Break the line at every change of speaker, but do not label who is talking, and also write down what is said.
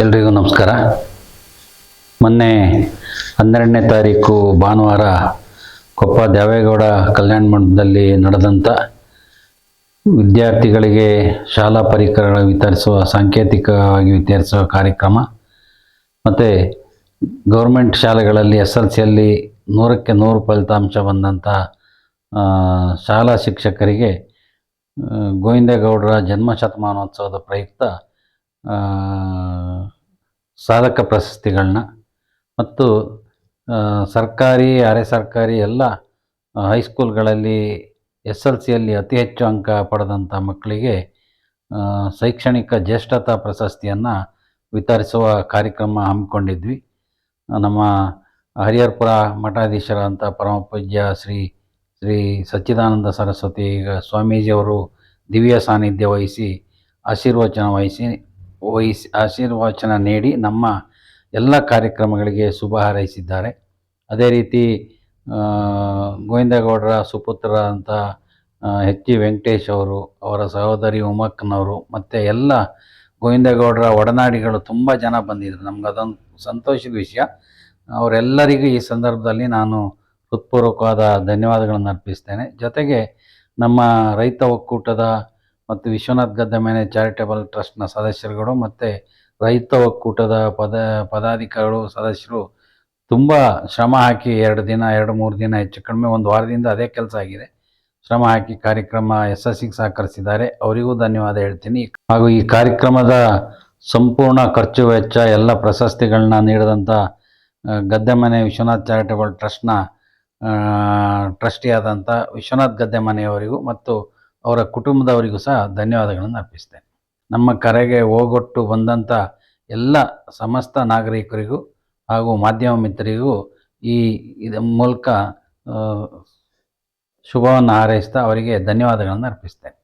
ಎಲ್ರಿಗೂ ನಮಸ್ಕಾರ. ಮೊನ್ನೆ 12ನೇ ತಾರೀಕು ಭಾನುವಾರ ಕೊಪ್ಪ ದೇವೇಗೌಡ ಕಲ್ಯಾಣ ಮಂಟಪದಲ್ಲಿ ನಡೆದಂಥ ವಿದ್ಯಾರ್ಥಿಗಳಿಗೆ ಶಾಲಾ ಪರಿಕರಗಳ ವಿತರಿಸುವ ಸಾಂಕೇತಿಕವಾಗಿ ವಿತರಿಸುವ ಕಾರ್ಯಕ್ರಮ ಮತ್ತು ಗೌರ್ಮೆಂಟ್ ಶಾಲೆಗಳಲ್ಲಿ SLCಯಲ್ಲಿ 100ಕ್ಕೆ 100 ಫಲಿತಾಂಶ ಬಂದಂಥ ಶಾಲಾ ಶಿಕ್ಷಕರಿಗೆ ಗೋವಿಂದೇಗೌಡರ ಜನ್ಮ ಶತಮಾನೋತ್ಸವದ ಪ್ರಯುಕ್ತ ಸಾಧಕ ಪ್ರಶಸ್ತಿಗಳನ್ನ ಮತ್ತು ಸರ್ಕಾರಿ ಅರೆ ಸರ್ಕಾರಿ ಎಲ್ಲ ಹೈಸ್ಕೂಲ್ಗಳಲ್ಲಿ SLCಯಲ್ಲಿ ಅತಿ ಹೆಚ್ಚು ಅಂಕ ಪಡೆದಂಥ ಮಕ್ಕಳಿಗೆ ಶೈಕ್ಷಣಿಕ ಜ್ಯೇಷ್ಠತಾ ಪ್ರಶಸ್ತಿಯನ್ನು ವಿತರಿಸುವ ಕಾರ್ಯಕ್ರಮ ಹಮ್ಮಿಕೊಂಡಿದ್ವಿ. ನಮ್ಮ ಹರಿಹರಪುರ ಮಠಾಧೀಶರಾದಂಥ ಪರಮ ಪೂಜ್ಯ ಶ್ರೀ ಸಚ್ಚಿದಾನಂದ ಸರಸ್ವತಿ ಸ್ವಾಮೀಜಿಯವರು ದಿವ್ಯ ಸಾನ್ನಿಧ್ಯ ವಹಿಸಿ ಆಶೀರ್ವಚನ ನೀಡಿ ನಮ್ಮ ಎಲ್ಲ ಕಾರ್ಯಕ್ರಮಗಳಿಗೆ ಶುಭ ಹಾರೈಸಿದ್ದಾರೆ. ಅದೇ ರೀತಿ ಗೋವಿಂದೇಗೌಡರ ಸುಪುತ್ರರಾದಂಥ HG ವೆಂಕಟೇಶ್ ಅವರು, ಅವರ ಸಹೋದರಿ ಉಮಕ್ಕನವರು ಮತ್ತು ಎಲ್ಲ ಗೋವಿಂದೇಗೌಡರ ಒಡನಾಡಿಗಳು ತುಂಬ ಜನ ಬಂದಿದ್ದರು. ನಮ್ಗೆ ಅದೊಂದು ಸಂತೋಷದ ವಿಷಯ. ಅವರೆಲ್ಲರಿಗೂ ಈ ಸಂದರ್ಭದಲ್ಲಿ ನಾನು ಹೃತ್ಪೂರ್ವಕವಾದ ಧನ್ಯವಾದಗಳನ್ನು ಅರ್ಪಿಸ್ತೇನೆ. ಜೊತೆಗೆ ನಮ್ಮ ರೈತ ಒಕ್ಕೂಟದ ಮತ್ತು ವಿಶ್ವನಾಥ್ ಗದ್ದೆಮನೆ ಚಾರಿಟೇಬಲ್ ಟ್ರಸ್ಟ್ನ ಸದಸ್ಯರುಗಳು ಮತ್ತು ರೈತ ಒಕ್ಕೂಟದ ಪದಾಧಿಕಾರಿಗಳು ಸದಸ್ಯರು ತುಂಬ ಶ್ರಮ ಹಾಕಿ 2-3 ದಿನ ಹೆಚ್ಚು ಕಡಿಮೆ ಒಂದು ವಾರದಿಂದ ಅದೇ ಕೆಲಸ ಆಗಿದೆ. ಶ್ರಮ ಹಾಕಿ ಕಾರ್ಯಕ್ರಮ ಯಶಸ್ಸಿಗೆ ಸಹಕರಿಸಿದ್ದಾರೆ. ಅವರಿಗೂ ಧನ್ಯವಾದ ಹೇಳ್ತೀನಿ. ಹಾಗೂ ಈ ಕಾರ್ಯಕ್ರಮದ ಸಂಪೂರ್ಣ ಖರ್ಚು ವೆಚ್ಚ ಎಲ್ಲ ಪ್ರಶಸ್ತಿಗಳನ್ನ ನೀಡಿದಂಥ ಗದ್ದೆಮನೆ ವಿಶ್ವನಾಥ್ ಚಾರಿಟೇಬಲ್ ಟ್ರಸ್ಟ್ನ ಟ್ರಸ್ಟಿಯಾದಂಥ ವಿಶ್ವನಾಥ್ ಗದ್ದೆಮನೆಯವರಿಗೂ ಮತ್ತು ಅವರ ಕುಟುಂಬದವರಿಗೂ ಸಹ ಧನ್ಯವಾದಗಳನ್ನು ಅರ್ಪಿಸ್ತೇನೆ. ನಮ್ಮ ಕರೆಗೆ ಓಗೊಟ್ಟು ಬಂದಂಥ ಎಲ್ಲ ಸಮಸ್ತ ನಾಗರಿಕರಿಗೂ ಹಾಗೂ ಮಾಧ್ಯಮ ಮಿತ್ರರಿಗೂ ಇದರ ಮೂಲಕ ಶುಭವನ್ನು ಹಾರೈಸ್ತಾ ಅವರಿಗೆ ಧನ್ಯವಾದಗಳನ್ನು ಅರ್ಪಿಸ್ತೇನೆ.